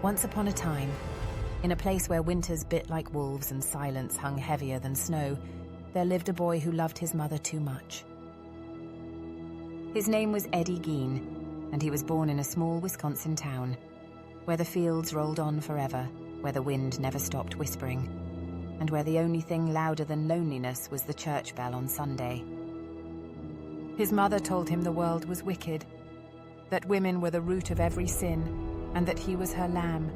Once upon a time, in a place where winters bit like wolves and silence hung heavier than snow, there lived a boy who loved his mother too much. His name was Ed Gein, and he was born in a small Wisconsin town, where the fields rolled on forever, where the wind never stopped whispering, and where the only thing louder than loneliness was the church bell on Sunday. His mother told him the world was wicked, that women were the root of every sin, and that he was her lamb,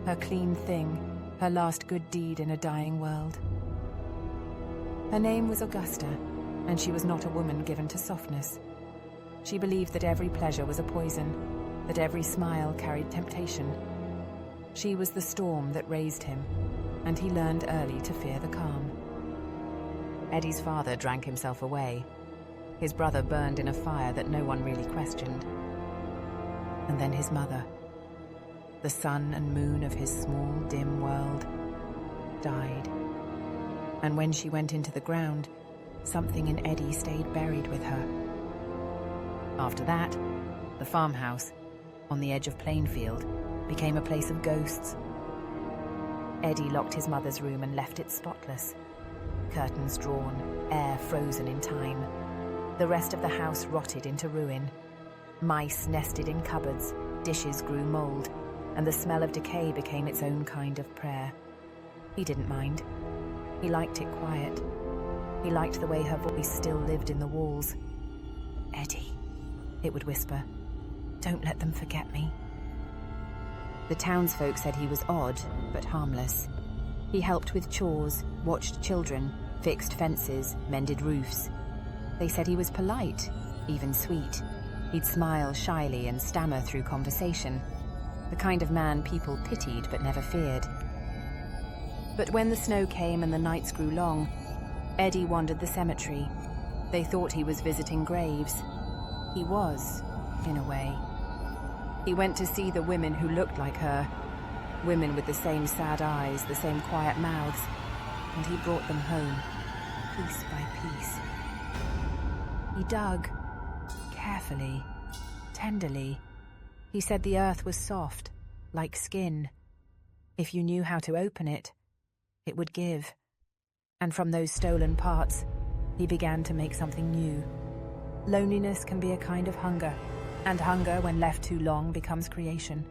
her clean thing, her last good deed in a dying world. Her name was Augusta, and she was not a woman given to softness. She believed that every pleasure was a poison, that every smile carried temptation. She was the storm that raised him, and he learned early to fear the calm. Eddie's father drank himself away. His brother burned in a fire that no one really questioned. And then his mother, the sun and moon of his small, dim world, died. And when she went into the ground, something in Eddie stayed buried with her. After that, the farmhouse, on the edge of Plainfield, became a place of ghosts. Eddie locked his mother's room and left it spotless. Curtains drawn, air frozen in time. The rest of the house rotted into ruin. Mice nested in cupboards, dishes grew mold, and the smell of decay became its own kind of prayer. He didn't mind. He liked it quiet. He liked the way her voice still lived in the walls. "Eddie," it would whisper, "don't let them forget me." The townsfolk said he was odd, but harmless. He helped with chores, watched children, fixed fences, mended roofs. They said he was polite, even sweet. He'd smile shyly and stammer through conversation, the kind of man people pitied but never feared. But when the snow came and the nights grew long, Eddie wandered the cemetery. They thought he was visiting graves. He was, in a way. He went to see the women who looked like her, women with the same sad eyes, the same quiet mouths, and he brought them home, piece by piece. He dug, carefully, tenderly. He said the earth was soft, like skin. If you knew how to open it, it would give. And from those stolen parts, he began to make something new. Loneliness can be a kind of hunger, and hunger, when left too long, becomes creation.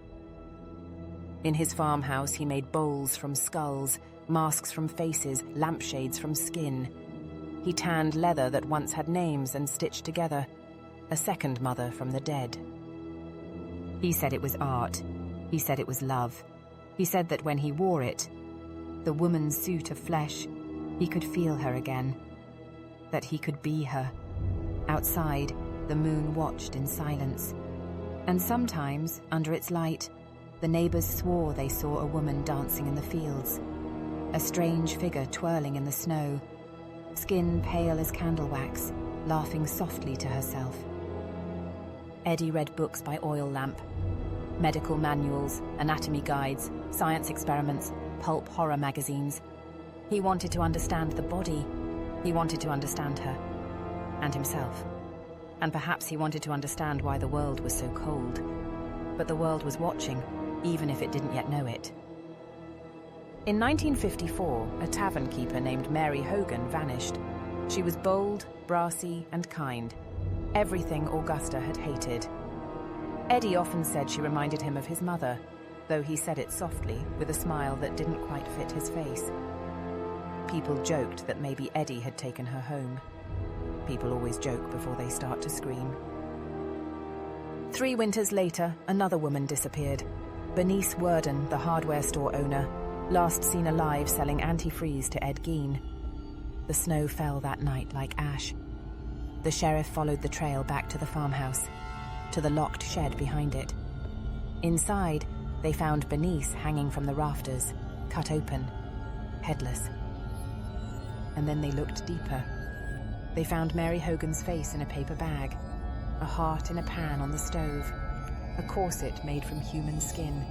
In his farmhouse, he made bowls from skulls, masks from faces, lampshades from skin. He tanned leather that once had names and stitched together, a second mother from the dead. He said it was art. He said it was love. He said that when he wore it, the woman's suit of flesh, he could feel her again, that he could be her. Outside, the moon watched in silence, and sometimes, under its light, the neighbors swore they saw a woman dancing in the fields, a strange figure twirling in the snow, skin pale as candle wax, laughing softly to herself. Eddie read books by oil lamp, medical manuals, anatomy guides, science experiments, pulp horror magazines. He wanted to understand the body. He wanted to understand her, and himself. And perhaps he wanted to understand why the world was so cold. But the world was watching, even if it didn't yet know it. In 1954, a tavern keeper named Mary Hogan vanished. She was bold, brassy, and kind. Everything Augusta had hated. Eddie often said she reminded him of his mother, though he said it softly, with a smile that didn't quite fit his face. People joked that maybe Eddie had taken her home. People always joke before they start to scream. 3 winters later, another woman disappeared. Bernice Worden, the hardware store owner, last seen alive selling antifreeze to Ed Gein. The snow fell that night like ash. The sheriff followed the trail back to the farmhouse, to the locked shed behind it. Inside, they found Bernice hanging from the rafters, cut open, headless. And then they looked deeper. They found Mary Hogan's face in a paper bag, a heart in a pan on the stove, a corset made from human skin.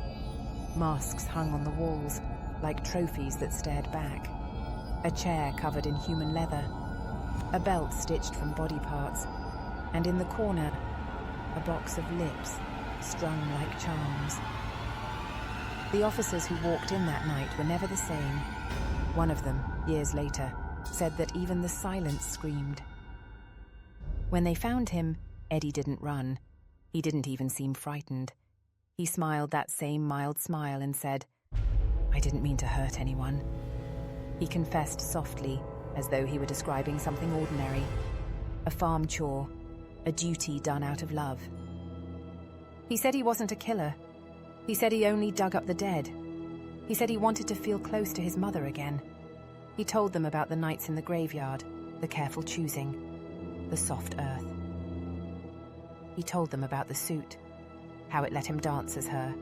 Masks hung on the walls, like trophies that stared back. A chair covered in human leather, a belt stitched from body parts, and in the corner, a box of lips strung like charms. The officers who walked in that night were never the same. One of them, years later, said that even the silence screamed. When they found him, Eddie didn't run. He didn't even seem frightened. He smiled that same mild smile and said, "I didn't mean to hurt anyone." He confessed softly, as though he were describing something ordinary. A farm chore, a duty done out of love. He said he wasn't a killer. He said he only dug up the dead. He said he wanted to feel close to his mother again. He told them about the nights in the graveyard, the careful choosing, the soft earth. He told them about the suit, how it let him dance as her,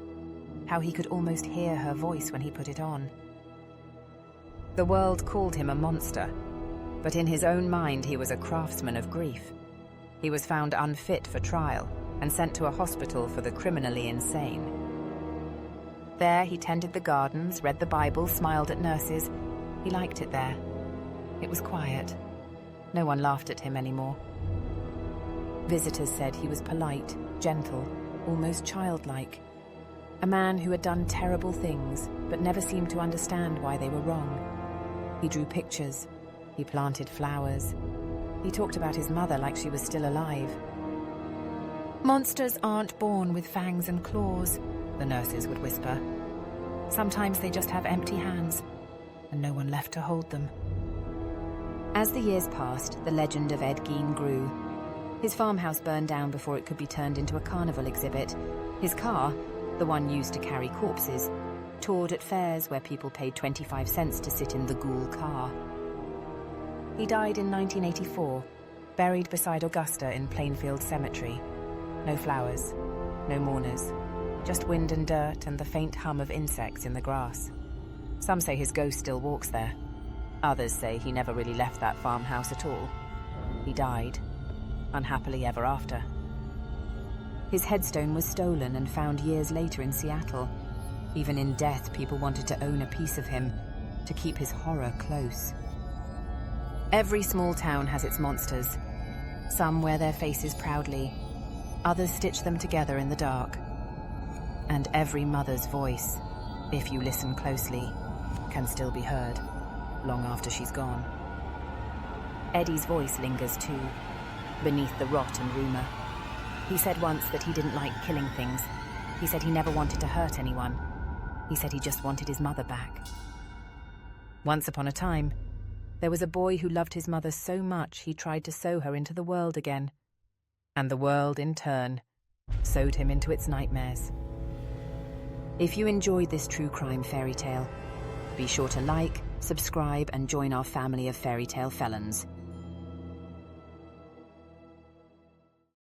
how he could almost hear her voice when he put it on. The world called him a monster, but in his own mind he was a craftsman of grief. He was found unfit for trial and sent to a hospital for the criminally insane. There he tended the gardens, read the Bible, smiled at nurses. He liked it there. It was quiet. No one laughed at him anymore. Visitors said he was polite, gentle, almost childlike. A man who had done terrible things, but never seemed to understand why they were wrong. He drew pictures. He planted flowers. He talked about his mother like she was still alive. "Monsters aren't born with fangs and claws," the nurses would whisper. "Sometimes they just have empty hands, and no one left to hold them." As the years passed, the legend of Ed Gein grew. His farmhouse burned down before it could be turned into a carnival exhibit. His car, the one used to carry corpses, toured at fairs where people paid 25 cents to sit in the ghoul car. He died in 1984, buried beside Augusta in Plainfield Cemetery. No flowers, no mourners, just wind and dirt and the faint hum of insects in the grass. Some say his ghost still walks there. Others say he never really left that farmhouse at all. He died, unhappily ever after. His headstone was stolen and found years later in Seattle. Even in death, people wanted to own a piece of him, to keep his horror close. Every small town has its monsters. Some wear their faces proudly, others stitch them together in the dark. And every mother's voice, if you listen closely, can still be heard, long after she's gone. Eddie's voice lingers too, beneath the rot and rumor. He said once that he didn't like killing things. He said he never wanted to hurt anyone. He said he just wanted his mother back. Once upon a time, there was a boy who loved his mother so much he tried to sew her into the world again. And the world, in turn, sewed him into its nightmares. If you enjoyed this true crime fairy tale, be sure to like, subscribe, and join our family of fairy tale felons.